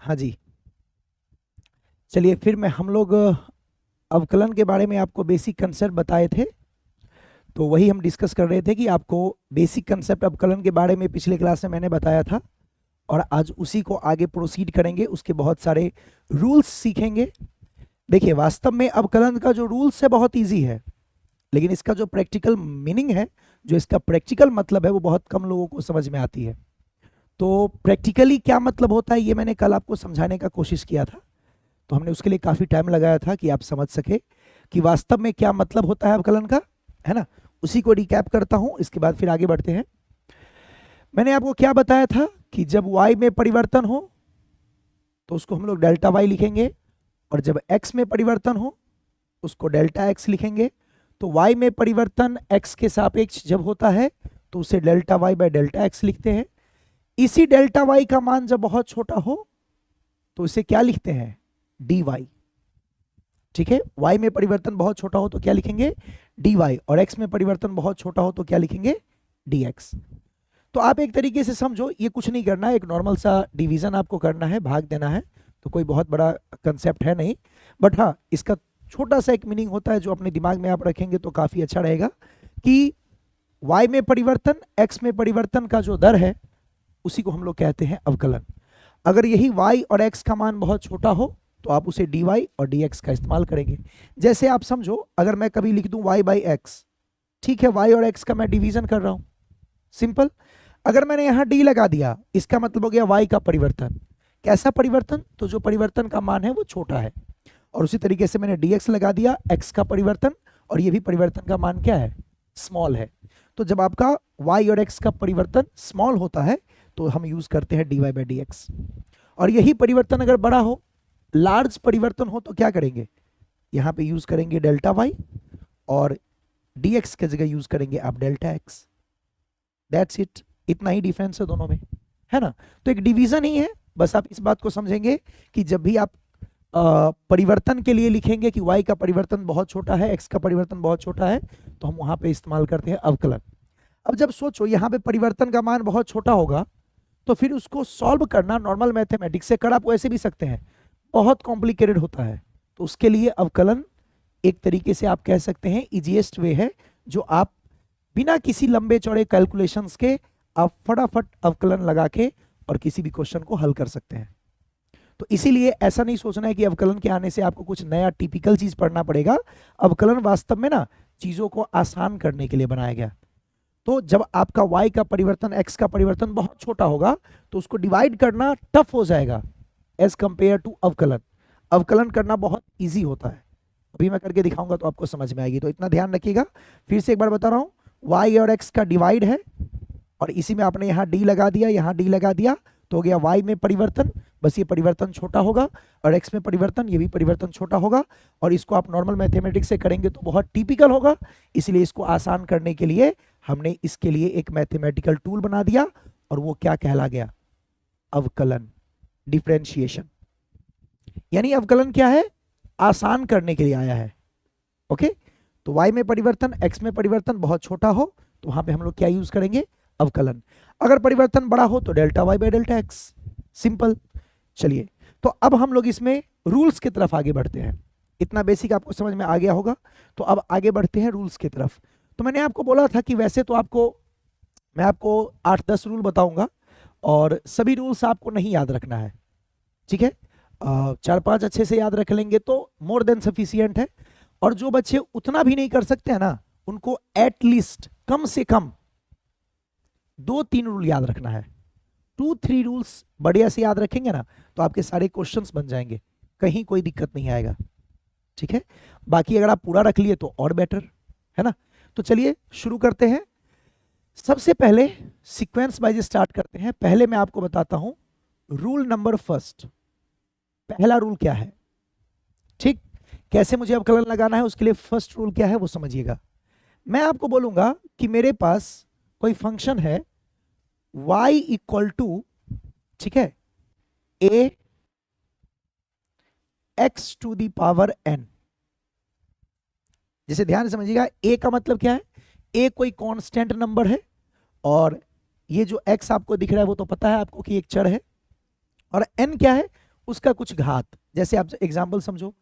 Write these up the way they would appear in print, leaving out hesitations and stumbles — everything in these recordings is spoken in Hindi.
हाँ जी, चलिए फिर मैं हम लोग अवकलन के बारे में आपको बेसिक कंसेप्ट बताए थे, तो वही हम डिस्कस कर रहे थे कि आपको बेसिक कंसेप्ट अवकलन के बारे में पिछले क्लास में मैंने बताया था और आज उसी को आगे प्रोसीड करेंगे। उसके बहुत सारे रूल्स सीखेंगे। देखिए, वास्तव में अवकलन का जो रूल्स है बहुत इजी है, लेकिन इसका जो प्रैक्टिकल मीनिंग है, जो इसका प्रैक्टिकल मतलब है, वो बहुत कम लोगों को समझ में आती है। तो प्रैक्टिकली क्या मतलब होता है ये मैंने कल आपको समझाने का कोशिश किया था, तो हमने उसके लिए काफ़ी टाइम लगाया था कि आप समझ सके कि वास्तव में क्या मतलब होता है अवकलन का, है ना। उसी को रिकैप करता हूं, इसके बाद फिर आगे बढ़ते हैं। मैंने आपको क्या बताया था कि जब y में परिवर्तन हो तो उसको हम लोग डेल्टा y लिखेंगे, और जब x में परिवर्तन हो उसको डेल्टा x लिखेंगे। तो y में परिवर्तन x के सापेक्ष जब होता है तो उसे delta y by delta x लिखते हैं। इसी डेल्टा y का मान जब बहुत छोटा हो तो इसे क्या लिखते हैं, dy। ठीक है, y में परिवर्तन बहुत छोटा हो तो क्या लिखेंगे, dy, और x में परिवर्तन बहुत छोटा हो तो क्या लिखेंगे, dx। तो आप एक तरीके से समझो, ये कुछ नहीं करना है, एक नॉर्मल सा डिवीजन आपको करना है, भाग देना है, तो कोई बहुत बड़ा कंसेप्ट है नहीं। बट हाँ, इसका छोटा सा एक मीनिंग होता है जो अपने दिमाग में आप रखेंगे तो काफी अच्छा रहेगा कि y में परिवर्तन x में परिवर्तन का जो दर है उसी को हम लोग कहते हैं अवकलन। अगर यही y और x का मान बहुत छोटा हो तो आप उसे dy और dx का इस्तेमाल करेंगे। जैसे आप समझो, अगर मैं कभी लिख दूं y बाई एक्स, ठीक है, y और x का मैं डिवीजन कर रहा हूं, सिंपल। अगर मैंने यहां d लगा दिया, इसका मतलब हो गया y का परिवर्तन। कैसा परिवर्तन, तो जो परिवर्तन का मान है वो छोटा है। और उसी तरीके से मैंने dx लगा दिया, x का परिवर्तन, और ये भी परिवर्तन का मान क्या है, स्मॉल है। तो जब आपका y और x का परिवर्तन स्मॉल होता है तो हम यूज करते हैं dy बाई डी एक्स। और यही परिवर्तन अगर बड़ा हो, लार्ज परिवर्तन हो, तो क्या करेंगे, यहां पे यूज करेंगे डेल्टा y, और dx की जगह यूज करेंगे आप डेल्टा x। दैट्स इट, इतना ही डिफरेंस है दोनों में, है ना। तो एक डिवीजन ही है, बस आप इस बात को समझेंगे कि जब भी आप परिवर्तन के लिए लिखेंगे कि y का परिवर्तन बहुत छोटा है, x का परिवर्तन बहुत छोटा है, तो हम वहां पे इस्तेमाल करते हैं अवकलन। अब जब सोचो यहाँ पे परिवर्तन का मान बहुत छोटा होगा तो फिर उसको सॉल्व करना नॉर्मल मैथमेटिक्स से कर आप वैसे भी सकते हैं, बहुत कॉम्प्लिकेटेड होता है। तो उसके लिए अवकलन एक तरीके से आप कह सकते हैं इजीएस्ट वे है, जो आप बिना किसी लंबे चौड़े कैलकुलेशंस के आप फटाफट अवकलन लगा के और किसी भी क्वेश्चन को हल कर सकते हैं। तो इसीलिए ऐसा नहीं सोचना है कि अवकलन के आने से आपको कुछ नया टिपिकल चीज पढ़ना पड़ेगा। अवकलन वास्तव में ना चीजों को आसान करने के लिए बनाया गया। तो जब आपका y का परिवर्तन x का परिवर्तन बहुत छोटा होगा तो उसको डिवाइड करना टफ हो जाएगा एज कंपेयर टू अवकलन। अवकलन करना बहुत इजी होता है, अभी मैं करके दिखाऊंगा तो आपको समझ में आएगी, तो इतना ध्यान रखिएगा। फिर से एक बार बता रहा हूं, y और x का डिवाइड है, और इसी में आपने यहाँ d लगा दिया, यहाँ d लगा दिया, तो हो गया y में परिवर्तन, बस ये परिवर्तन छोटा होगा, और x में परिवर्तन, ये भी परिवर्तन छोटा होगा। और इसको आप नॉर्मल मैथमेटिक्स से करेंगे तो बहुत टिपिकल होगा, इसलिए इसको आसान करने के लिए हमने इसके लिए एक मैथमेटिकल टूल बना दिया, और वो क्या कहला गया, अवकलन, डिफरेंशिएशन। यानी अवकलन क्या है, आसान करने के लिए आया है। ओके, तो y में परिवर्तन x में परिवर्तन बहुत छोटा हो तो वहां पे हम लोग क्या यूज करेंगे, अवकलन। अगर परिवर्तन बड़ा हो तो delta y by delta x, simple. चलिए, तो अब हम लोग इसमें रूल्स की तरफ आगे बढ़ते हैं। इतना बेसिक आपको समझ में आ गया होगा, तो अब आगे बढ़ते हैं रूल्स की तरफ। तो मैंने आपको बोला था कि वैसे तो मैं आपको 8-10 रूल बताऊंगा, और सभी रूल्स आपको नहीं याद रखना है, ठीक है। 4-5 अच्छे से याद रख लेंगे तो मोर देन सफिशियंट है। और जो बच्चे उतना भी नहीं कर सकते हैं ना, उनको एटलीस्ट कम से कम 2-3 रूल याद रखना है। 2-3 रूल्स बढ़िया से याद रखेंगे ना तो आपके सारे क्वेश्चंस बन जाएंगे, कहीं कोई दिक्कत नहीं आएगा, ठीक है। बाकी अगर आप पूरा रख लिए तो और बेटर, है ना। तो चलिए शुरू करते हैं। सबसे पहले सीक्वेंस वाइज स्टार्ट करते हैं। पहले मैं आपको बताता हूं रूल नंबर फर्स्ट। पहला रूल क्या है, ठीक, कैसे मुझे अवकलन लगाना है उसके लिए फर्स्ट रूल क्या है वो समझिएगा। मैं आपको बोलूंगा कि मेरे पास कोई फंक्शन है y इक्वल टू, ठीक है, a x to the power n। जैसे ध्यान से समझिएगा, a का मतलब क्या है, a कोई कांस्टेंट नंबर है, और ये जो x आपको दिख रहा है वो तो पता है आपको कि एक चर है, और n क्या है, उसका कुछ घात, जैसे आप एग्जाम्पल समझो,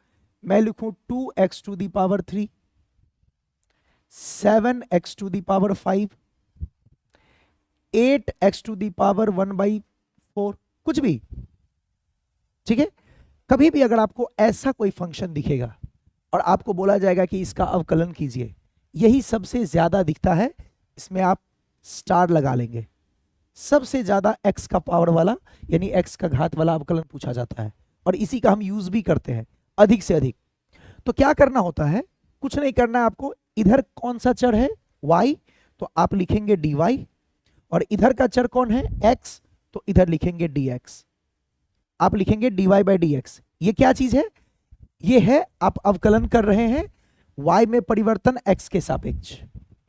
मैं लिखूं 2x to the power 3, 7x to the power 5, 8x to the power 1/4, कुछ भी, ठीक है। कभी भी अगर आपको ऐसा कोई फंक्शन दिखेगा और आपको बोला जाएगा कि इसका अवकलन कीजिए, यही सबसे ज्यादा दिखता है, इसमें आप स्टार लगा लेंगे। सबसे ज्यादा x का पावर वाला यानी x का घात वाला अवकलन पूछा जाता है, और इसी का हम यूज भी करते हैं अधिक से अधिक। तो क्या करना होता है, कुछ नहीं करना है आपको। इधर कौन सा चर है, y, तो आप लिखेंगे dy, और इधर का चर कौन है, x, तो इधर लिखेंगे dx। आप लिखेंगे dy बाई dx। ये क्या चीज है, ये है आप अवकलन कर रहे हैं y में परिवर्तन x के सापेक्ष,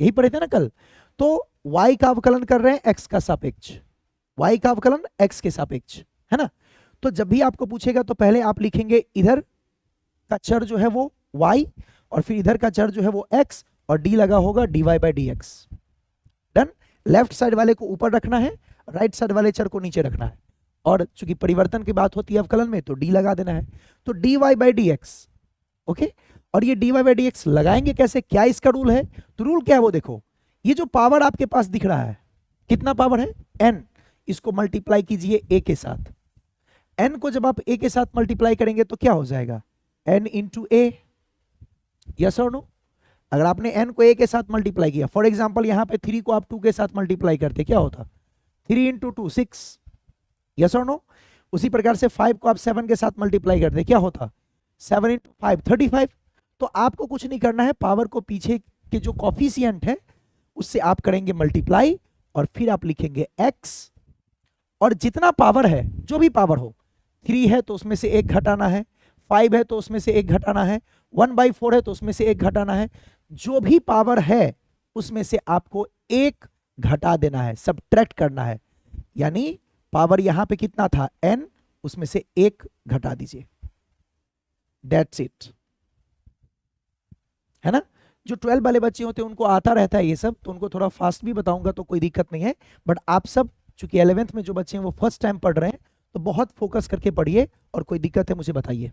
यही पढ़े थे ना कल। तो y का अवकलन कर रहे हैं x का सापेक्ष, y का अवकलन x के सापेक्ष, है ना। तो जब भी आपको पूछेगा तो पहले आप लिखेंगे इधर का चर जो है वो y, और फिर इधर का चर जो है वो x, और d लगा होगा dy by dx। Done. Left side वाले को ऊपर रखना है, राइट साइड वाले चर को नीचे रखना है, और चूंकि परिवर्तन की बात होती है अवकलन में तो d लगा देना है। तो dy बाई dx, ओके। और ये dy बाई dx लगाएंगे कैसे, क्या इसका रूल है, तो रूल क्या है वो देखो। ये जो पावर आपके पास दिख रहा है, कितना पावर है, n, इसको मल्टीप्लाई कीजिए a के साथ। n को जब आप a के साथ मल्टीप्लाई करेंगे तो क्या हो जाएगा, n इंटू a, यस और नो। अगर आपने n को a के साथ मल्टीप्लाई किया, फॉर एग्जाम्पल यहाँ पे 3 को आप 2 के साथ मल्टीप्लाई करते, क्या होता, 3 इंटू 2 6, यस और नो। उसी प्रकार से 5 को आप 7 के साथ मल्टीप्लाई करते, क्या होता, 7 इंटू 5 35। तो आपको कुछ नहीं करना है, पावर को पीछे के जो कॉफिशिएंट है उससे आप करेंगे मल्टीप्लाई, और फिर आप लिखेंगे x, और जितना पावर है, जो भी पावर हो, 3 है तो उसमें से 1 घटाना है, 5 है तो उसमें से 1 घटाना है, 1/4 है तो उसमें से 1 घटाना है, जो भी पावर है उसमें से आपको 1 घटा देना है, सबट्रैक्ट करना है। यानी पावर यहां पे कितना था n, उसमें से 1 घटा दीजिए, दैट्स इट, है ना। जो 12 वाले बच्चे होते हैं उनको आता रहता है ये सब, तो उनको थोड़ा फास्ट भी बताऊंगा तो कोई दिक्कत नहीं है। बट आप सब चूंकि 11th में जो बच्चे हैं वो फर्स्ट टाइम पढ़ रहे हैं, तो बहुत फोकस करके पढ़िए, और कोई दिक्कत है मुझे बताइए।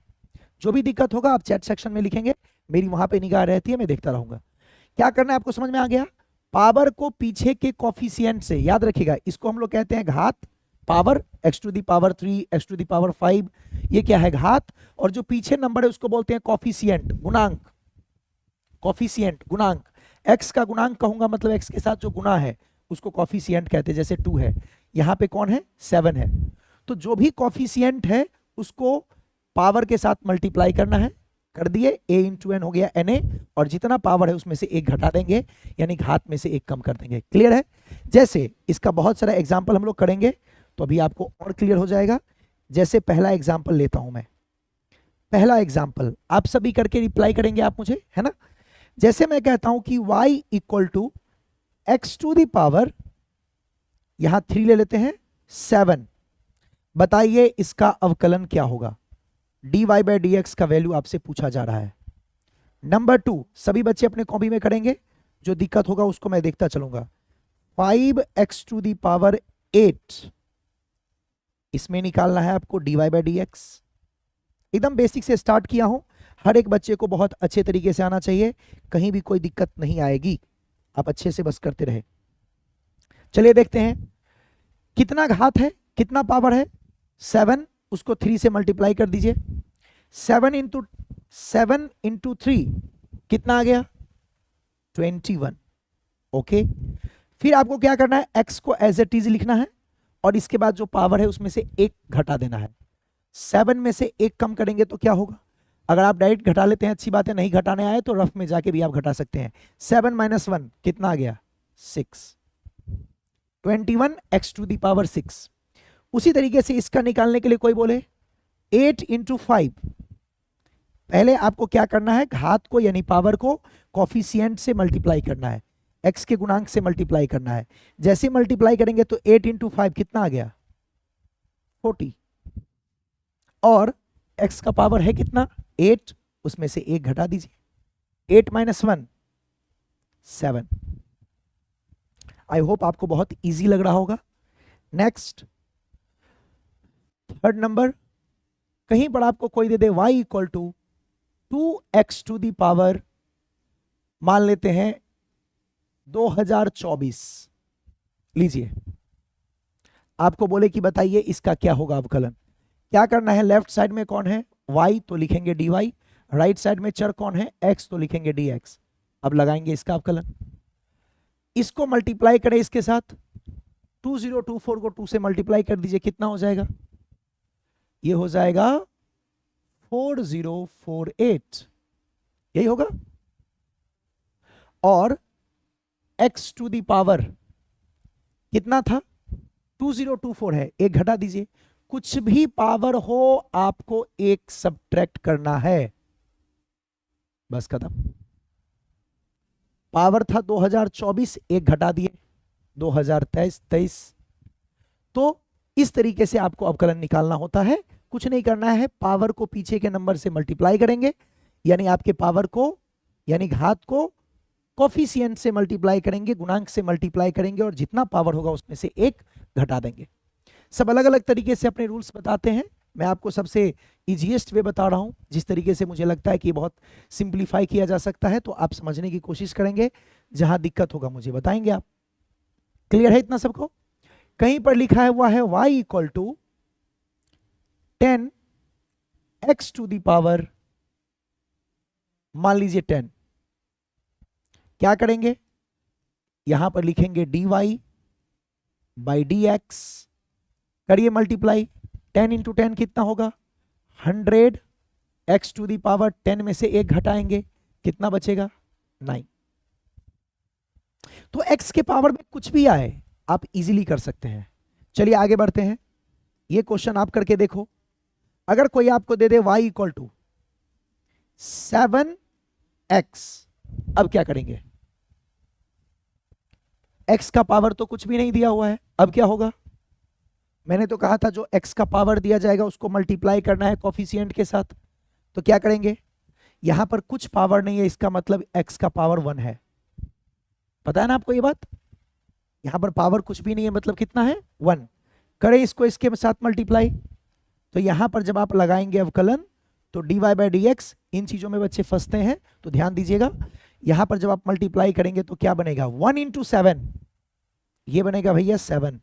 जो भी दिक्कत होगा आप चैट सेक्शन में लिखेंगे, मेरी वहां पे निगाह रहती है, मैं देखता रहूंगा। क्या करना है आपको समझ में आ गया। पावर को पीछे के कॉफिशिएंट से, याद रखिएगा इसको हम लोग कहते हैं घात, power x to the power 3, x to the power 5, ये क्या है, घात। और जो पीछे नंबर है उसको बोलते हैं कॉफिशिएंट, गुणांक, कॉफिशिएंट गुणांक। x का गुणांक कहूंगा मतलब x के साथ जो गुणा है उसको कॉफिशिएंट कहते हैं, जैसे 2 है, यहाँ पे कौन है, 7 है। तो जो भी कॉफिशिएंट है उसको पावर के साथ मल्टीप्लाई करना है, कर दिए, a इंटू एन हो गया na, और जितना पावर है उसमें से 1 घटा देंगे, यानी घात में से 1 कम कर देंगे। क्लियर है। जैसे इसका बहुत सारा एग्जाम्पल हम लोग करेंगे तो अभी आपको और क्लियर हो जाएगा। जैसे पहला एग्जाम्पल लेता हूं मैं, पहला एग्जाम्पल आप सभी करके रिप्लाई करेंगे आप मुझे, है ना। जैसे मैं कहता हूं कि y equal to x to the power, यहां 3 ले लेते हैं, 7, बताइए इसका अवकलन क्या होगा। dy बाई dx का वैल्यू आपसे पूछा जा रहा है। नंबर 2 सभी बच्चे अपने कॉपी में करेंगे, जो दिक्कत होगा उसको मैं देखता चलूंगा। 5x टू दी पावर 8, इसमें निकालना है आपको dy बाई dx। एकदम बेसिक से स्टार्ट किया हूं, हर एक बच्चे को बहुत अच्छे तरीके से आना चाहिए, कहीं भी कोई दिक्कत नहीं आएगी, आप अच्छे से बस करते रहे। चलिए देखते हैं कितना घात है, कितना पावर है, 7, उसको 3 से मल्टीप्लाई कर दीजिए। 7 इंटू 3 कितना आ गया, 21, ओके। फिर आपको क्या करना है, x को एज इट इज लिखना है, और इसके बाद जो पावर है उसमें से 1 घटा देना है। 7 में से 1 कम करेंगे तो क्या होगा, अगर आप डायरेक्ट घटा लेते हैं अच्छी बात है, नहीं घटाने आए तो रफ में जाके भी आप घटा सकते हैं। 7 माइनस 1 कितना आ गया, 6, 21 x टू दी पावर 6। उसी तरीके से इसका निकालने के लिए कोई बोले 8 इंटू 5, पहले आपको क्या करना है, घात को यानी पावर को कॉफिशिएंट से मल्टीप्लाई करना है, x के गुणांक से मल्टीप्लाई करना है। जैसे मल्टीप्लाई करेंगे तो 8 इंटू 5 कितना आ गया, 40, और x का पावर है कितना, 8, उसमें से 1 घटा दीजिए, 8 माइनस 1 7। आई होप आपको बहुत इजी लग रहा होगा। नेक्स्ट, थर्ड नंबर, कहीं पर आपको कोई दे दे y equal to 2x to the power, मान लेते हैं 2024, लीजिए आपको बोले कि बताइए इसका क्या होगा अवकलन। क्या करना है, लेफ्ट साइड में कौन है y, तो लिखेंगे dy, राइट साइड में चर कौन है x, तो लिखेंगे dx। अब लगाएंगे इसका अवकलन, इसको मल्टीप्लाई करें इसके साथ, 2024 को 2 से मल्टीप्लाई कर दीजिए, कितना हो जाएगा, ये हो जाएगा 4048, यही होगा। और x टू दी पावर कितना था, 2024 है, एक घटा दीजिए, कुछ भी पावर हो आपको एक सब्ट्रैक्ट करना है, बस खत्म। पावर था 2024, एक घटा दिए 2023। तो इस तरीके से आपको अवकलन निकालना होता है, कुछ नहीं करना है, पावर को पीछे के नंबर से मल्टीप्लाई करेंगे, यानी आपके पावर को यानी घात को कोफिशिएंट से मल्टीप्लाई करेंगे, गुणांक से मल्टीप्लाई करेंगे, और जितना पावर होगा उसमें से एक घटा देंगे। सब अलग अलग तरीके से अपने रूल्स बताते हैं, मैं आपको सबसे इजीएस्ट वे बता रहा हूं, जिस तरीके से मुझे लगता है कि बहुत सिंप्लीफाई किया जा सकता है, तो आप समझने की कोशिश करेंगे, जहां दिक्कत होगा मुझे बताएंगे आप। क्लियर है इतना सबको? कहीं पर लिखा हुआ है y equal to 10x to the power, मान लीजिए 10, क्या करेंगे, यहां पर लिखेंगे dy बाई dx, करिए मल्टीप्लाई, 10 इंटू 10 कितना होगा 100, x टू दी पावर 10 में से एक घटाएंगे, कितना बचेगा 9। तो x के पावर में कुछ भी आए आप इजीली कर सकते हैं। चलिए आगे बढ़ते हैं, ये क्वेश्चन आप करके देखो। अगर कोई आपको दे दे y इक्वल टू 7x, अब क्या करेंगे, x का पावर तो कुछ भी नहीं दिया हुआ है, अब क्या होगा, मैंने तो कहा था जो x का पावर दिया जाएगा उसको मल्टीप्लाई करना है कोफिशिएंट के साथ, तो क्या करेंगे, यहां पर कुछ पावर नहीं है, इसका मतलब x का पावर 1 है, पता है ना आपको ये बात, यहां पर पावर कुछ भी नहीं है, मतलब कितना है 1, करें इसको इसके साथ मल्टीप्लाई, तो यहां पर जब आप लगाएंगे अवकलन तो dy बाई dx, इन चीजों में बच्चे फंसते हैं तो ध्यान दीजिएगा, यहां पर जब आप मल्टीप्लाई करेंगे तो क्या बनेगा 1 इंटू 7, ये बनेगा भैया 7,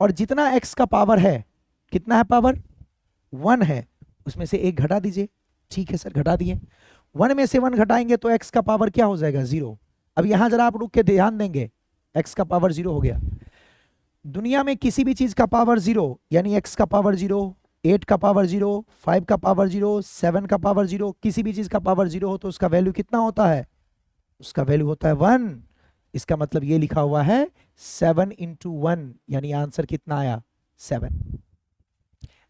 और जितना x का पावर है, कितना है पावर 1 है, उसमें से एक घटा दीजिए, ठीक है सर घटा दिए, 1 में से 1 घटाएंगे तो x का पावर क्या हो जाएगा 0। अब यहां जरा आप रुक के ध्यान देंगे, x का पावर 0 हो गया, दुनिया में किसी भी चीज का पावर 0, यानी x का पावर 0, 8 का पावर 0, 5 का पावर 0, 7 का पावर 0, किसी भी चीज का पावर 0 हो तो उसका वैल्यू कितना होता है, उसका वैल्यू होता है 1। इसका मतलब ये लिखा हुआ है 7 इंटू 1, यानी आंसर कितना आया 7।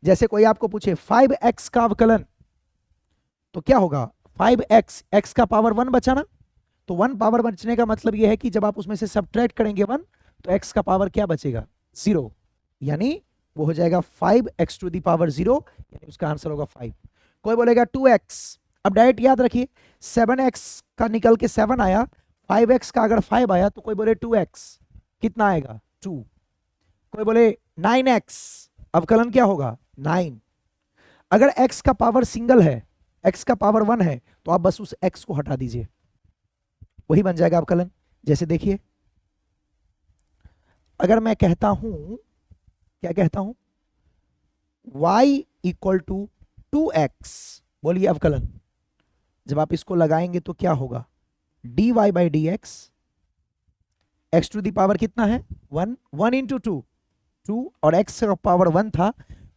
जैसे कोई आपको पूछे 5x का अवकलन, तो क्या होगा 5x, x का पावर 1 बचा ना, तो 1 पावर बचने का मतलब यह है कि जब आप उसमें से सब्ट्रैक्ट करेंगे 1 तो x का पावर क्या बचेगा 0, यानी वो हो जाएगा 5x टू दी पावर 0, यानी उसका आंसर होगा 5। कोई बोलेगा 2x, अब डायरेक्ट याद रखिए 7x का निकल के 7 आया, 5x का अगर 5 आया तो कोई बोले 2x, कितना आएगा 2, कोई बोले 9x, अवकलन क्या होगा 9। अगर x का पावर सिंगल है, x का पावर 1 है, तो आप बस उस x को हटा दीजिए, वही बन जाएगा अवकलन। जैसे देखिए अगर मैं कहता हूं, क्या कहता हूं, y इक्वल टू 2x, बोलिए अवकलन, जब आप इसको लगाएंगे तो क्या होगा dy by dx, x to the power कितना है 1, 1 इंटू 2, 2, और x का पावर 1 था,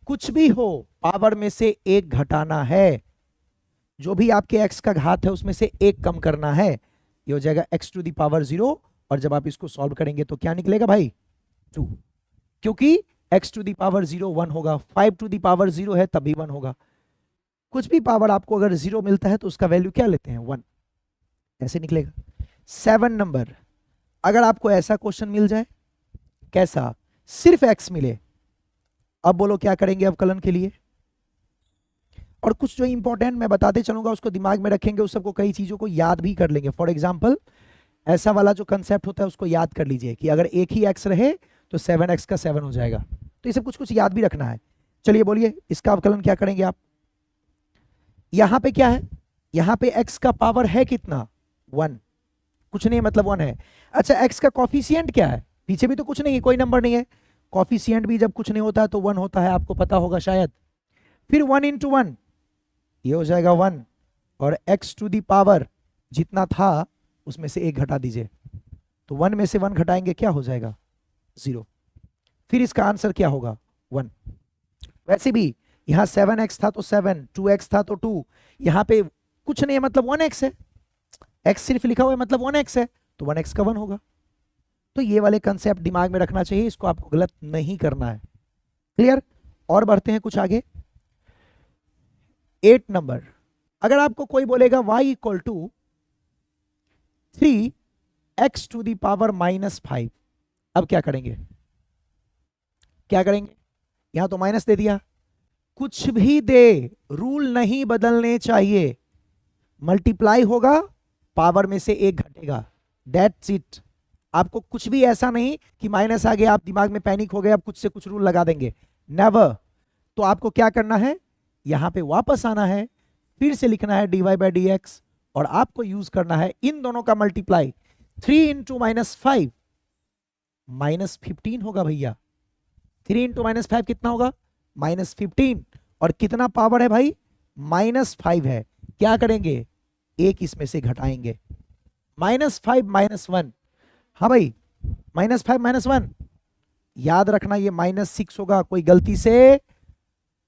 कुछ भी हो पावर में से एक घटाना है, जो भी आपके x का घात है उसमें से एक कम करना है, ये हो जाएगा x टू दी पावर 0, और जब आप इसको सॉल्व करेंगे तो क्या निकलेगा भाई 2, क्योंकि x टू दी पावर 0 1 होगा, 5 टू दी पावर 0 है तब भी 1 होगा, कुछ भी पावर आपको अगर 0 मिलता है तो उसका वैल्यू क्या लेते हैं 1, ऐसे निकलेगा। 7 नंबर, अगर आपको ऐसा क्वेश्चन मिल जाए, कैसा, सिर्फ x मिले, अब बोलो क्या करेंगे अवकलन के लिए, और कुछ जो इंपॉर्टेंट मैं बताते चलूंगा उसको दिमाग में रखेंगे, उस सबको कई चीजों को याद भी कर लेंगे। फॉर एग्जाम्पल ऐसा वाला जो कंसेप्ट होता है उसको याद कर लीजिए कि अगर एक ही x रहे तो 7x का 7 हो जाएगा, तो ये सब कुछ कुछ याद भी रखना है। चलिए बोलिए इसका अवकलन क्या करेंगे आप। यहां पे क्या है, यहां पे x का पावर है कितना, 1, कुछ नहीं मतलब 1 है। अच्छा x का कॉफिशिएंट क्या है, पीछे भी तो कुछ नहीं है, कोई नंबर नहीं है, कॉफिशिएंट भी जब कुछ नहीं होता है तो 1 होता है, आपको पता होगा शायद। फिर 1 इंटू 1 ये हो जाएगा 1, और x टू दी पावर जितना था उसमें से 1 घटा दीजिए, तो 1 में से 1 घटाएंगे क्या हो जाएगा, 0। फिर इसका आंसर क्या होगा, 1। वैसे भी यहाँ 7x था तो 7, 2x था तो 2, यहाँ पे कुछ नहीं है मतलब 1x है, x सिर्फ लिखा हुआ है मतलब 1x है, तो 1x का 1 होगा। तो ये वाले कंसेप्ट दिमाग में रखना चाहिए, इसको आपको गलत नहीं करना है। क्लियर। और बढ़ते हैं कुछ आगे। 8 नंबर, अगर आपको कोई बोलेगा y equal to 3x to the power -5, अब क्या करेंगे, क्या करेंगे, यहां तो माइनस दे दिया, कुछ भी दे रूल नहीं बदलने चाहिए, मल्टीप्लाई होगा पावर में से 1 घटेगा, दैट्स इट। आपको कुछ भी ऐसा नहीं कि माइनस आ गया आप दिमाग में पैनिक हो गए आप कुछ से कुछ रूल लगा देंगे, नेवर। तो आपको क्या करना है, यहां पे वापस आना है, फिर से लिखना है dy/dx, और आपको यूज करना है इन दोनों का मल्टीप्लाई, 3 इंटू -5 -15 होगा भैया, 3 इंटू -5 कितना होगा, -15, और कितना पावर है भाई, -5 है। क्या करेंगे, एक इसमें से घटाएंगे, -5 -1, हाँ भाई -5 -1, याद रखना ये -6 होगा, कोई गलती से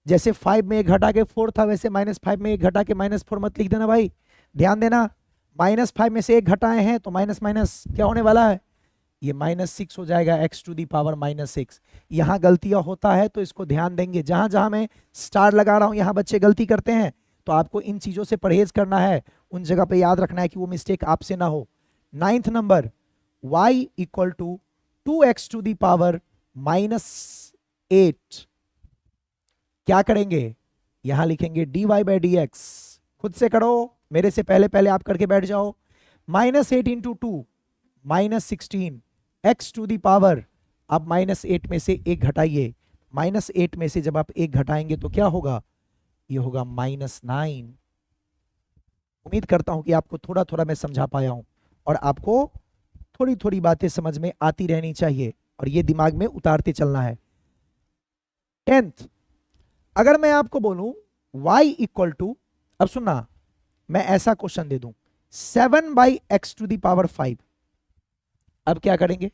जैसे 5 में 1 घटा के 4 था वैसे -5 में 1 घटा के -4 मत लिख देना भाई, ध्यान देना, -5 में से 1 घटाए हैं तो माइनस माइनस क्या होने वाला है, ये -6 हो जाएगा, x टू दी पावर -6। यहां गलतियां होता है तो इसको ध्यान देंगे, जहां जहां मैं स्टार लगा रहा हूं यहां बच्चे गलती करते हैं, तो आपको इन चीजों से परहेज करना है, उन जगह पे याद रखना है कि वो मिस्टेक आपसे ना हो। 9th number, y equal to 2x to the power -8, क्या करेंगे, यहां लिखेंगे dy/dx, खुद से करो, मेरे से पहले पहले आप करके बैठ जाओ, -8 into 2 -16, x to the power, अब -8 में से 1 घटाइए, -8 में से जब आप 1 घटाएंगे तो क्या होगा, ये होगा -9। उम्मीद करता हूं कि आपको थोड़ा थोड़ा मैं समझा पाया हूं, और आपको थोड़ी थोड़ी बातें समझ में आती रहनी चाहिए, और ये दिमाग में उतारते चलना है। 10th, अगर मैं आपको बोलूं y इक्वल टू, अब सुनना, मैं ऐसा क्वेश्चन दे दूं 7/x टू दी पावर 5, अब क्या करेंगे,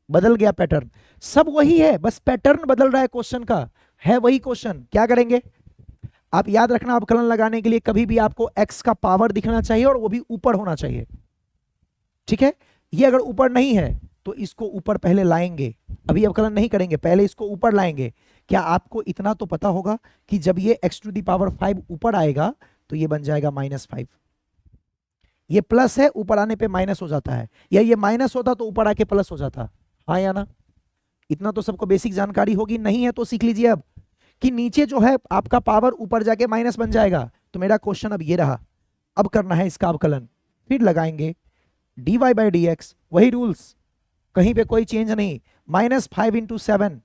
बदल गया पैटर्न, सब वही है बस पैटर्न बदल रहा है, क्वेश्चन का है वही क्वेश्चन, क्या करेंगे, आप याद रखना अवकलन लगाने के लिए कभी भी आपको x का पावर दिखना चाहिए और वो भी ऊपर होना चाहिए, ठीक है। ये अगर ऊपर नहीं है तो इसको ऊपर पहले लाएंगे, अभी अवकलन नहीं करेंगे, पहले इसको ऊपर लाएंगे। क्या आपको इतना तो पता होगा कि जब ये x टू दी पावर 5 ऊपर आएगा तो ये बन जाएगा -5, ये प्लस है ऊपर आने पे माइनस हो जाता है, या ये माइनस होता तो ऊपर आके प्लस हो जाता, हाँ या ना। इतना तो सबको बेसिक जानकारी होगी, नहीं है तो सीख लीजिए अब कि नीचे जो है आपका पावर ऊपर जाके माइनस बन जाएगा। तो मेरा क्वेश्चन अब ये रहा, अब करना है इसका अवकलन, फिर लगाएंगे dy/dx, वही रूल्स, कहीं पे कोई चेंज नहीं, -5 इंटू 7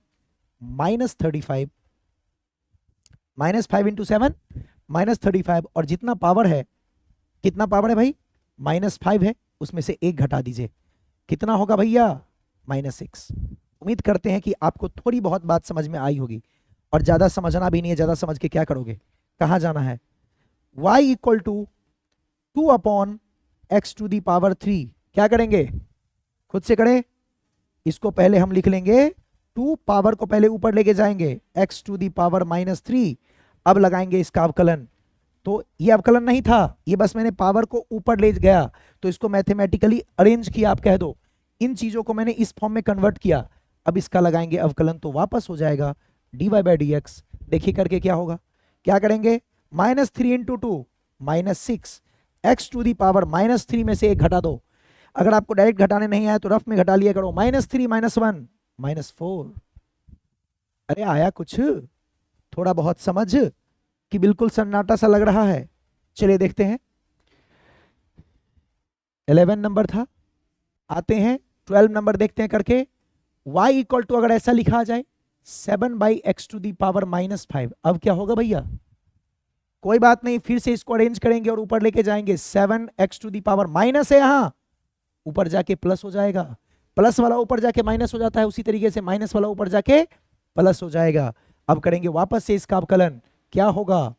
-35, -5 इंटू 7 -35, और जितना पावर है, कितना पावर है भाई, -5 है, उसमें से 1 घटा दीजिए, कितना होगा भैया, -6। उम्मीद करते हैं कि आपको थोड़ी बहुत बात समझ में आई होगी, और ज्यादा समझना भी नहीं है, ज्यादा समझ के क्या करोगे, कहां जाना है। y equal to 2/x to the power 3, क्या करेंगे, खुद से करें, इसको पहले हम लिख लेंगे, 2 पावर को पहले ऊपर लेके जाएंगे, x टू दी पावर -3, अब लगाएंगे इसका अवकलन। तो ये अवकलन नहीं था, ये बस मैंने पावर को ऊपर ले गया, तो इसको मैथमेटिकली अरेंज किया, आप कह दो, इन चीजों को मैंने इस फॉर्म में कन्वर्ट किया। अब इसका लगाएंगे अवकलन तो वापस हो जाएगा dy/dx, देखिए करके क्या होगा, क्या करेंगे, -3 into 2 -6, x to the power -3 में से 1 घटा दो, अगर आपको डायरेक्ट घटाने नहीं आया तो रफ में घटा लिया करो, -3 -1 -4, अरे आया कुछ, थोड़ा बहुत समझ कि बिल्कुल सन्नाटा सा लग रहा है। चलिए देखते हैं, 11 नंबर था, आते हैं 12 नंबर देखते हैं करके। y इक्वल टू, अगर ऐसा लिखा जाए 7/x⁻⁵। अब क्या होगा भैया? कोई बात नहीं, फिर से इसको अरेंज करेंगे और ऊपर लेके जाएंगे। 7x⁻, है यहां, ऊपर जाके प्लस हो जाएगा, प्लस वाला ऊपर जाके माइनस हो जाता है, उसी तरीके से माइनस वाला ऊपर जाके प्लस हो जाएगा। अब करेंगे वापस से इसका अवकलन, क्या होगा?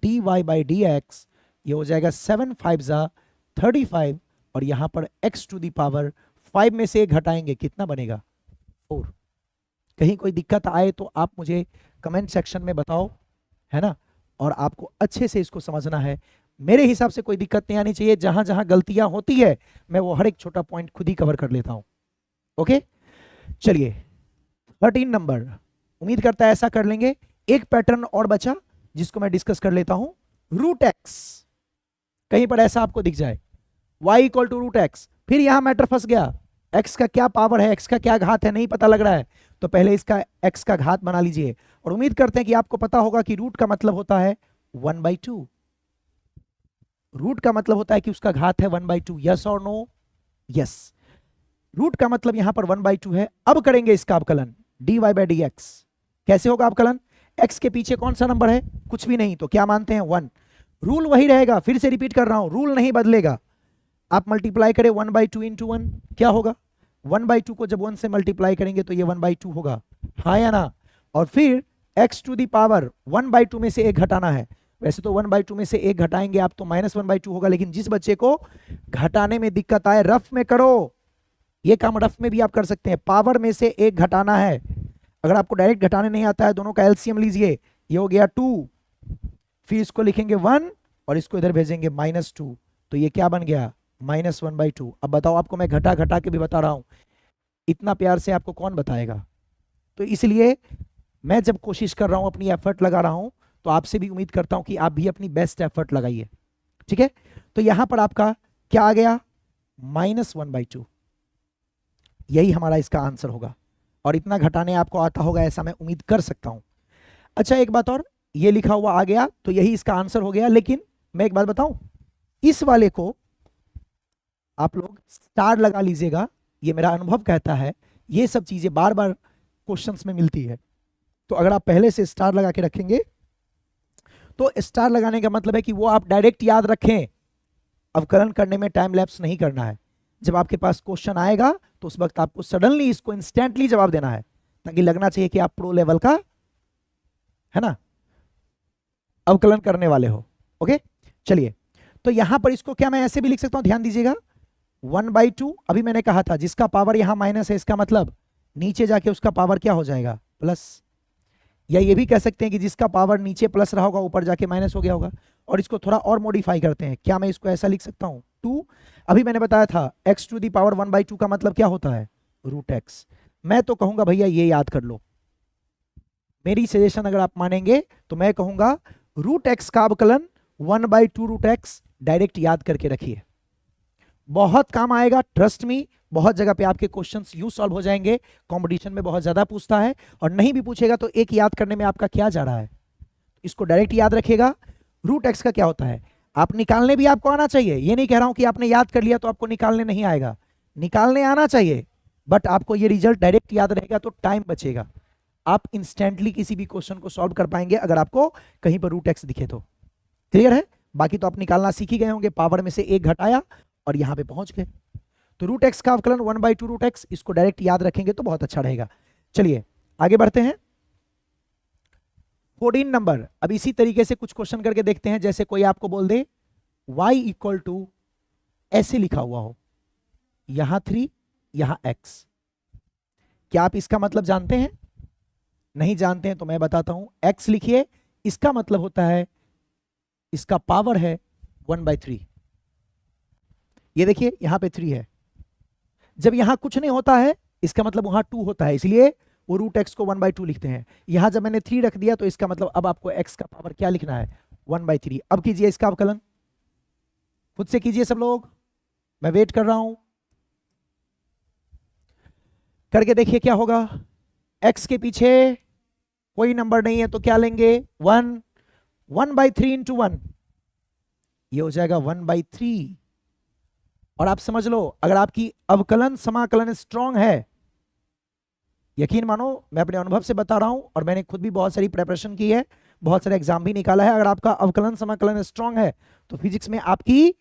dy/dx, ये हो जाएगा 7×5=35, और यहां पर x⁵ में से घटाएंगे, कितना बनेगा? 4। कहीं कोई दिक्कत आए तो आप मुझे कमेंट सेक्शन में बताओ, है ना। और आपको अच्छे से इसको समझना है। मेरे हिसाब से कोई दिक्कत नहीं आनी चाहिए। जहां जहां गलतियां होती है मैं वो हर एक छोटा पॉइंट खुद ही कवर कर लेता हूं। ओके, चलिए 13 नंबर, उम्मीद करता है ऐसा कर लेंगे। एक पैटर्न और बचा जिसको मैं डिस्कस कर लेता हूं, √x। कहीं पर ऐसा आपको दिख जाए y = √x, फिर यहां मैटर फंस गया, x का क्या पावर है, x का क्या घात है, नहीं पता लग रहा है, तो पहले इसका x का घात बना लीजिए। और उम्मीद करते हैं कि आपको पता होगा कि रूट का मतलब होता है 1/2। रूट का मतलब होता है कि उसका घात है 1/2। यस और नो? यस। रूट का मतलब यहां पर 1/2 है। अब करेंगे इसका अवकलन, dy/dx। कैसे होगा अवकलन? x के पीछे कौन सा नंबर है? कुछ भी नहीं, तो क्या मानते हैं? 1। रूल वही रहेगा, फिर से रिपीट कर रहा हूं, रूल नहीं बदलेगा। आप मल्टीप्लाई करें 1/2 × 1, क्या होगा? 1/2 को जब 1 से मल्टीप्लाई करेंगे तो ये 1/2 होगा, हाँ या ना। और फिर x⁻, 1/2 में से एक घटाना है। वैसे तो 1/2 में से एक घटाएंगे आप तो -1/2 होगा, लेकिन जिस बच्चे को घटाने में दिक्कत आए, रफ में करो, ये काम रफ में भी आप कर सकते हैं। पावर में से एक घटाना है। अगर आपको डायरेक्ट घटाने नहीं आता है, दोनों का एलसीएम लीजिए, ये हो गया 2, फिर इसको लिखेंगे 1 और इसको इधर भेजेंगे -2, तो ये क्या बन गया? -1/2। अब बताओ, आपको मैं घटा घटा के भी बता रहा हूं, इतना प्यार से आपको कौन बताएगा? तो इसलिए मैं जब कोशिश कर रहा हूं, अपनी एफर्ट लगा रहा हूं, तो आपसे भी उम्मीद करता हूं कि आप भी अपनी बेस्ट एफर्ट लगाइए, ठीक है। तो यहां पर आपका क्या आ गया? -1/2। यही हमारा इसका आंसर होगा, और इतना घटाने आपको आता होगा ऐसा मैं उम्मीद कर सकता हूं। अच्छा, एक बात और, ये लिखा हुआ आ गया तो यही इसका आंसर हो गया। लेकिन मैं एक बात बताऊं, इस वाले को आप लोग स्टार लगा लीजिएगा। ये मेरा अनुभव कहता है, ये सब चीजें बार बार क्वेश्चंस में मिलती है, तो अगर आप पहले से स्टार लगा के रखेंगे तो स्टार लगाने का मतलब है कि वो आप डायरेक्ट याद रखें, अवकलन करने में टाइम लैप्स नहीं करना है। जब आपके पास क्वेश्चन आएगा तो उस वक्त आपको सडनली इसको इंस्टेंटली जवाब देना है, ताकि लगना चाहिए कि आप प्रो लेवल का, है ना, अवकलन करने वाले हो। ओके, चलिए, तो यहां पर इसको क्या मैं ऐसे भी लिख सकता हूं, ध्यान दीजिएगा, 1/2। अभी मैंने कहा था जिसका पावर यहां माइनस है, इसका मतलब नीचे जाके उसका पावर क्या हो जाएगा? प्लस। या ये भी कह सकते हैं कि जिसका पावर नीचे प्लस रहा होगा, ऊपर जाके माइनस हो गया होगा। और इसको थोड़ा और मॉडिफाई करते हैं, क्या मैं इसको ऐसा लिख सकता हूं? 2। अभी मैंने बताया था x⁻ 1/2 का मतलब क्या होता है? √x। मैं तो कहूंगा भैया ये याद कर लो, मेरी सजेशन अगर आप मानेंगे तो मैं कहूंगा √x का अवकलन 1/2 √x डायरेक्ट याद करके रखिए, बहुत काम आएगा, ट्रस्ट मी। बहुत जगह पे आपके क्वेश्चंस यूं सॉल्व हो जाएंगे। कंपटीशन में बहुत ज्यादा पूछता है, और नहीं भी पूछेगा तो एक याद करने में आपका क्या जा रहा है, इसको डायरेक्ट याद रखिएगा। √x का क्या होता है, आप निकालने भी आपको आना चाहिए। ये नहीं कह रहा हूं कि आपने याद कर लिया तो आपको निकालने नहीं आएगा, निकालने आना चाहिए, बट आपको ये रिजल्ट डायरेक्ट याद रहेगा तो टाइम बचेगा। आप इंस्टेंटली किसी भी क्वेश्चन को सॉल्व कर पाएंगे अगर आपको कहीं पर √x दिखे तो। क्लियर है? बाकी तो आप निकालना सीख ही गए होंगे, पावर में से एक घटाया और यहां पे पहुंच गए। तो √x का अवकलन 1/2 √x, इसको डायरेक्ट याद रखेंगे तो बहुत अच्छा रहेगा। चलिए आगे बढ़ते हैं। 14 नंबर, अब इसी तरीके से कुछ क्वेश्चन करके देखते हैं। जैसे कोई आपको बोल दे y = ऐसे लिखा हुआ हो, यहां 3 यहां x, क्या आप इसका मतलब जानते हैं? नहीं जानते हैं तो मैं बताता हूं। x लिखिए, इसका मतलब होता है इसका पावर है 1/3। ये देखिए यहां पे 3 है, जब यहां कुछ नहीं होता है इसका मतलब वहां 2 होता है, इसलिए वो √x को 1/2 लिखते हैं। यहां जब मैंने 3 रख दिया तो इसका मतलब अब आपको x का पावर क्या लिखना है? 1/3। अब कीजिए इसका अवकलन, खुद से कीजिए सब लोग, मैं वेट कर रहा हूं। करके देखिए क्या होगा। x के पीछे कोई नंबर नहीं है तो क्या लेंगे? 1। 1/3 × 1, ये हो जाएगा 1/3। और आप समझ लो, अगर आपकी अवकलन समाकलन स्ट्रांग है यकीन मानो मैं अपने अनुभव से बता रहा हूं, और मैंने खुद भी बहुत सारी प्रिपरेशन की है, बहुत सारे एग्जाम भी निकाला है। अगर आपका अवकलन समाकलन स्ट्रांग है तो फिजिक्स में आपकी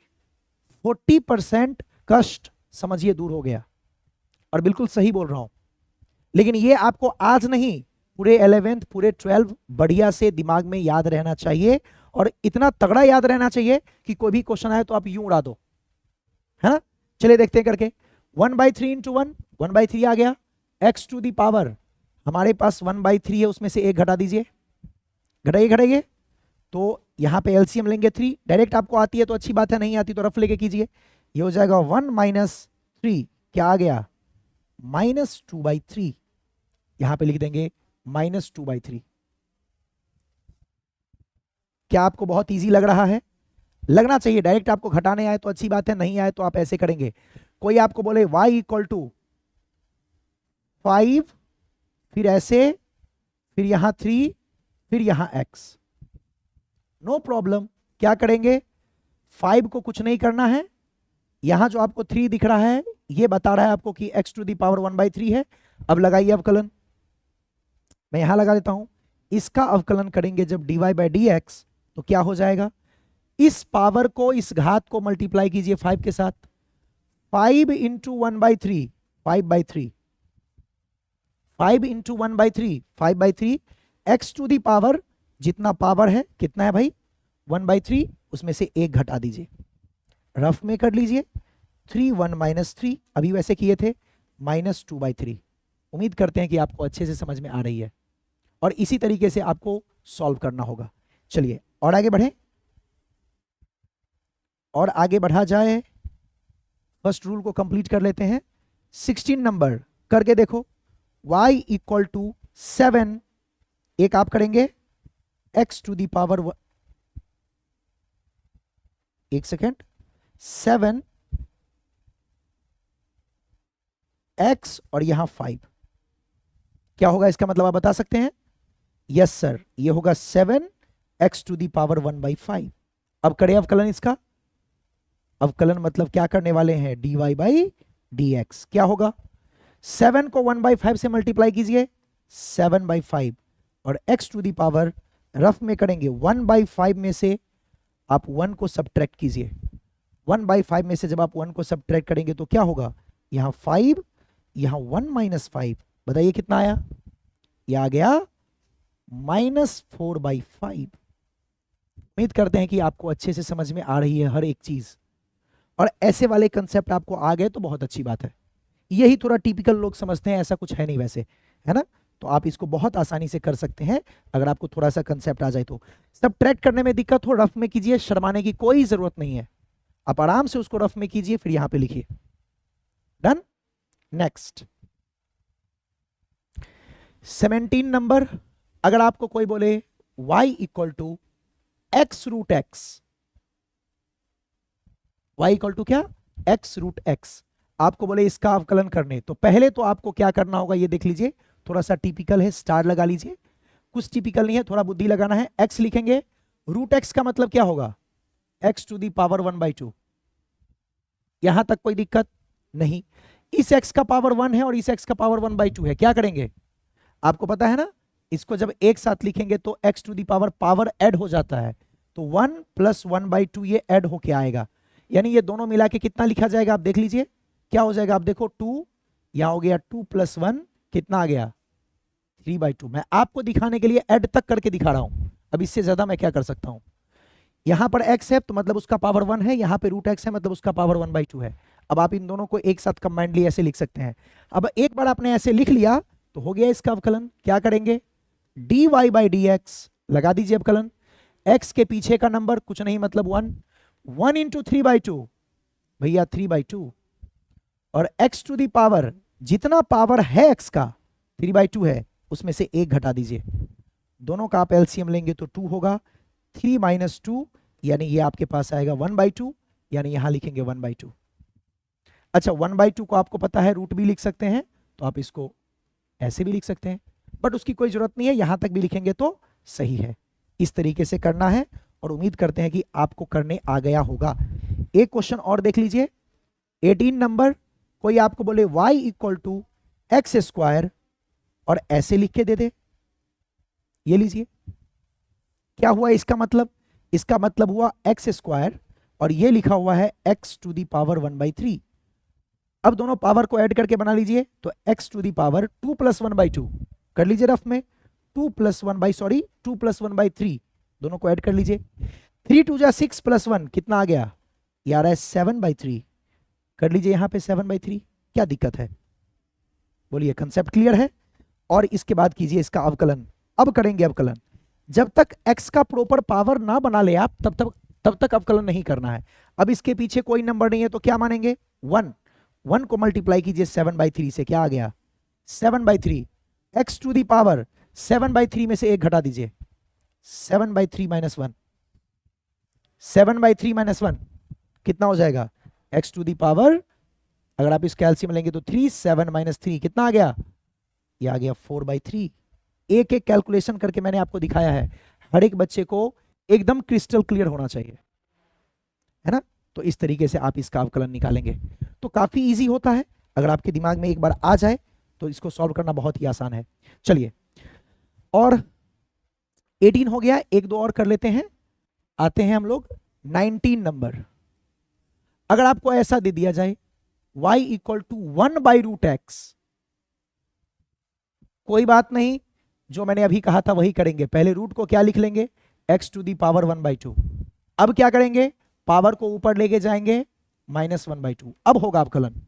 40% कष्ट समझिए दूर हो गया। और बिल्कुल सही बोल रहा हूं। लेकिन ये आपको आज नहीं, पूरे 11th पूरे 12 बढ़िया से दिमाग में याद रहना चाहिए, और इतना तगड़ा याद रहना चाहिए कि कोई भी क्वेश्चन आए तो आप यूं उड़ा दो, है ना। चलिए देखते हैं करके। 1/3 इंटू 1/3 आ गया। x टू दी पावर, हमारे पास 1/3 है, उसमें से एक घटा दीजिए, घटाइए घटाइए। तो यहां पे एलसीएम लेंगे 3, डायरेक्ट आपको आती है तो अच्छी बात है, नहीं आती तो रफ लेके कीजिए। ये हो जाएगा 1 - 3, क्या आ गया -2/3। यहां पे लिख देंगे -2/3। क्या आपको बहुत इजी लग रहा है? लगना चाहिए। डायरेक्ट आपको घटाने आए तो अच्छी बात है, नहीं आए तो आप ऐसे करेंगे। कोई आपको बोले y = 5, फिर ऐसे, फिर यहां 3, फिर यहां x, नो प्रॉब्लम। क्या करेंगे? 5 को कुछ नहीं करना है। यहां जो आपको 3 दिख रहा है ये बता रहा है आपको कि x टू दी पावर 1/3 है। अब लगाइए अवकलन। मैं यहां लगा देता हूं। इसका अवकलन करेंगे जब dy/dx तो क्या हो जाएगा? इस पावर को, इस घात को मल्टीप्लाई कीजिए 5 के साथ। 5 × 1/3 5/3, 5 × 1/3 5/3। x टू दी पावर जितना पावर है कितना है भाई? 1/3, उसमें से एक घटा दीजिए, रफ में कर लीजिए। 3 1 -3 अभी वैसे किए थे, -2/3। उम्मीद करते हैं कि आपको अच्छे से समझ में आ रही है, और इसी तरीके से आपको सॉल्व करना होगा। चलिए और आगे बढ़े, और आगे बढ़ा जाए। फर्स्ट रूल को कंप्लीट कर लेते हैं। 16 नंबर करके देखो। y = 7, एक आप करेंगे x टू दी पावर, एक सेकेंड, 7 x और यहां 5। क्या होगा इसका मतलब आप बता सकते हैं? यस सर, ये होगा 7 x टू दी पावर 1/5। अब करें अवकलन इसका। अवकलन मतलब क्या करने वाले हैं? dy/dx। क्या होगा? 7 को 1/5 से मल्टीप्लाई कीजिए, 7/5, और x to the power rough में करेंगे 1/5 में से आप 1 को सब्ट्रैक्ट कीजिए। 1/5 में से जब आप 1 को सब्ट्रैक्ट करेंगे तो क्या होगा? यहां 5, यहां 1 - 5, बताइए कितना आया? यह आ गया -4/5। उम्मीद करते हैं कि आपको अच्छे से समझ में आ रही है हर एक चीज, और ऐसे वाले कंसेप्ट आपको आ गए तो बहुत अच्छी बात है। यही थोड़ा टिपिकल लोग समझते हैं, ऐसा कुछ है नहीं वैसे, है ना। तो आप इसको बहुत आसानी से कर सकते हैं अगर आपको थोड़ा सा कंसेप्ट आ जाए तो। सब्ट्रैक्ट करने में दिक्कत हो, रफ में कीजिए, शर्माने की कोई जरूरत नहीं है। आप आराम से उसको रफ में कीजिए, फिर यहां पे लिखिए। डन। Next 17 number. अगर आपको कोई बोले y = x√x, y = क्या? x√x। आपको बोले इसका अवकलन करने, तो पहले तो आपको क्या करना होगा ये देख लीजिए। थोड़ा सा टिपिकल है, स्टार लगा लीजिए। कुछ टिपिकल नहीं है, थोड़ा बुद्धि लगाना है। x लिखेंगे, √x का मतलब क्या होगा? x to the power 1/2। यहां तक कोई दिक्कत नहीं। इस x का पावर 1 है और इस x का पावर 1/2 है, क्या करेंगे? आपको पता है ना, इसको जब एक साथ लिखेंगे तो x to the power add हो जाता है, तो 1 + 1/2 ये ऐड होके आएगा। यानी ये दोनों मिला के कितना लिखा जाएगा? आप देख लीजिए क्या हो जाएगा। आप देखो 2, यहां हो गया 2 + 1, कितना आ गया? 3/2। मैं आपको दिखाने के लिए ऐड तक करके दिखा रहा हूं, अब इससे ज्यादा मैं क्या कर सकता हूं। यहां पर x है तो मतलब उसका पावर 1 है, यहां पे √x है मतलब उसका पावर 1/2 है। अब आप इन दोनों को एक साथ कंबाइंडली ऐसे लिख सकते हैं। अब एक बार आपने ऐसे लिख लिया तो हो गया इसका अवकलन। क्या करेंगे? dy/dx लगा दीजिए अवकलन। x के पीछे का नंबर कुछ नहीं मतलब 1, 1 × 3/2 भैया 3/2, और x टू दी पावर जितना पावर है x का 3/2 है, उसमें से एक घटा दीजिए। दोनों का आप एलसीएम लेंगे तो 2 होगा। 3 - 2 यानी ये आपके पास आएगा 1/2, यानी यहां लिखेंगे 1/2। अच्छा 1/2 को आपको पता है रूट भी लिख सकते हैं, तो आप इसको ऐसे भी लिख सकते हैं, बट उसकी कोई जरूरत नहीं है, यहां तक भी लिखेंगे तो सही है। इस तरीके से करना है, और उम्मीद करते हैं कि आपको करने आ गया होगा। एक क्वेश्चन और देख लीजिए। 18 नंबर। कोई आपको बोले y = x² और ऐसे लिख के दे दे। ये लीजिए, क्या हुआ इसका मतलब? इसका मतलब हुआ एक्स स्क्वायर और ये लिखा हुआ है एक्स टू दी पावर 1/3। अब दोनों पावर को ऐड करके बना लीजिए, तो एक्स टू दी पावर 2 + 1/2 कर लीजिए रफ में। 2 + 1/3 दोनों को ऐड कर लीजिए। 3 2 जा 6 + 1 कितना आ गया? ये आ रहा है 7/3। कर लीजिए यहां पे 7/3। क्या दिक्कत है? बोलिए, कंसेप्ट क्लियर है? और इसके बाद कीजिए इसका अवकलन। अब करेंगे अवकलन। जब तक x का प्रॉपर पावर ना बना ले आप, तब तक अवकलन नहीं करना है। अब इसके पीछे कोई नंबर नहीं है तो क्या मानेंगे? 1 को मल्टीप्लाई कीजिए 7/3 से, क्या आ गया? 7/3। x टू दी पावर 7/3 में से 1 घटा दीजिए, 7/3 - 1। 7/3 - 1 कितना हो जाएगा? x टू दी पावर, अगर आप इसका एलसीएम लेंगे तो 3, 7 - 3 कितना आ गया? ये आ गया 4/3। एक एक कैलकुलेशन करके मैंने आपको दिखाया है। हर एक बच्चे को एकदम क्रिस्टल क्लियर होना चाहिए, है ना? तो इस तरीके से आप इसका अवकलन निकालेंगे तो काफी इजी होता है। अगर आपके दिमाग में एक बार आ जाए तो इसको सॉल्व करना बहुत ही आसान है। चलिए, और 18 हो गया, एक दो और कर लेते हैं। आते हैं हम लोग 19 नंबर। अगर आपको ऐसा दे दिया जाए y = 1/√x, कोई बात नहीं, जो मैंने अभी कहा था वही करेंगे। पहले रूट को क्या लिख लेंगे? x to the power 1/2। अब क्या करेंगे? पावर को ऊपर लेके जाएंगे, -1/2। अब होगा अवकलन।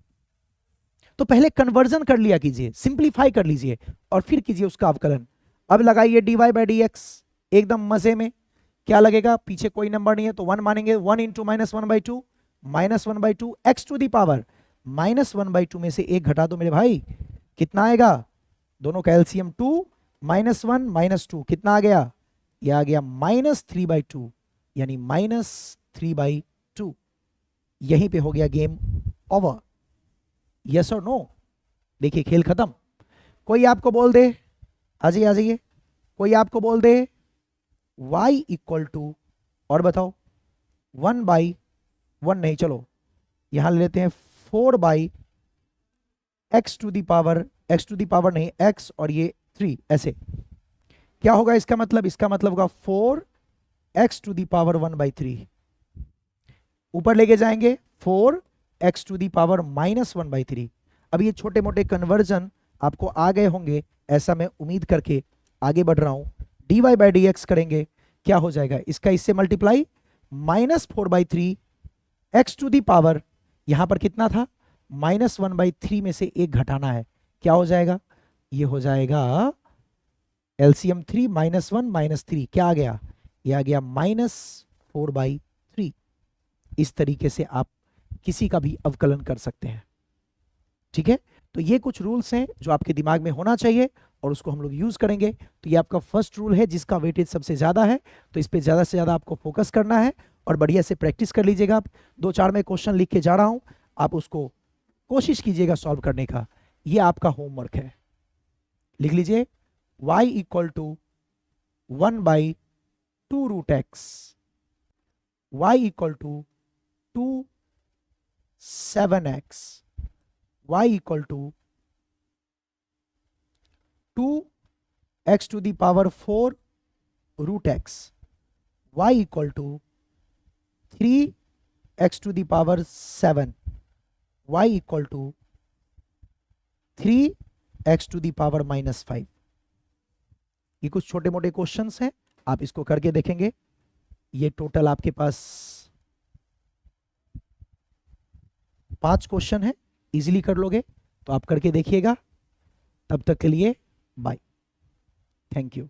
तो पहले कन्वर्जन कर लिया कीजिए, सिंप्लीफाई कर लीजिए और फिर कीजिए उसका अवकलन। अब लगाइए dy/dx, एकदम मजे में। क्या लगेगा? पीछे कोई नंबर नहीं है तो 1 मानेंगे। 1 × -1/2, -1/2 x टू दी पावर -1/2 में से 1 घटा दो मेरे भाई, कितना आएगा? दोनों का एलसीएम 2, -1 - 2 कितना आ गया? ये आ गया -3/2, यानी -3/2। यहीं पे हो गया गेम ओवर। यस और नो? देखिए खेल खत्म। कोई आपको बोल दे, आ जाइए, कोई आपको बोल दे y = और बताओ 1/1 नहीं, चलो यहां ले लेते हैं 4/x to the power, x to the power नहीं, x और ये 3, ऐसे क्या होगा इसका मतलब? इसका मतलब होगा 4x टू दी पावर 1/3। ऊपर लेके जाएंगे 4x टू दी पावर -1/3। अब ये छोटे मोटे कन्वर्जन आपको आ गए होंगे, ऐसा मैं उम्मीद करके आगे बढ़ रहा हूं। dy/dx करेंगे, क्या हो जाएगा? इसका इससे multiply, -4/3 x to the power, यहां पर कितना था? -1/3 में से 1 घटाना है, क्या हो जाएगा? ये हो जाएगा एलसीएम 3 -1 - 3, क्या आ गया? ये आ गया -4/3। इस तरीके से आप किसी का भी अवकलन कर सकते हैं। ठीक है, तो ये कुछ रूल्स हैं जो आपके दिमाग में होना चाहिए और उसको हम लोग यूज करेंगे। तो ये आपका फर्स्ट रूल है जिसका वेटेज सबसे ज्यादा है, तो इस पे ज्यादा से ज्यादा आपको फोकस करना है और बढ़िया से प्रैक्टिस कर लीजिएगा। आप 2-4 में क्वेश्चन लिख के जा रहा हूं, आप उसको कोशिश कीजिएगा सॉल्व करने का। ये आपका होमवर्क है, लिख लीजिए y = 1/2√x, y = 2 7x, y = 2x to the power 4√x, y = 3x to the power 7, y = 3x to the power -5। ये कुछ छोटे मोटे क्वेश्चंस हैं, आप इसको करके देखेंगे। ये टोटल आपके पास 5 क्वेश्चन है, इजीली कर लोगे तो आप करके देखिएगा। तब तक के लिए बाय, थैंक यू।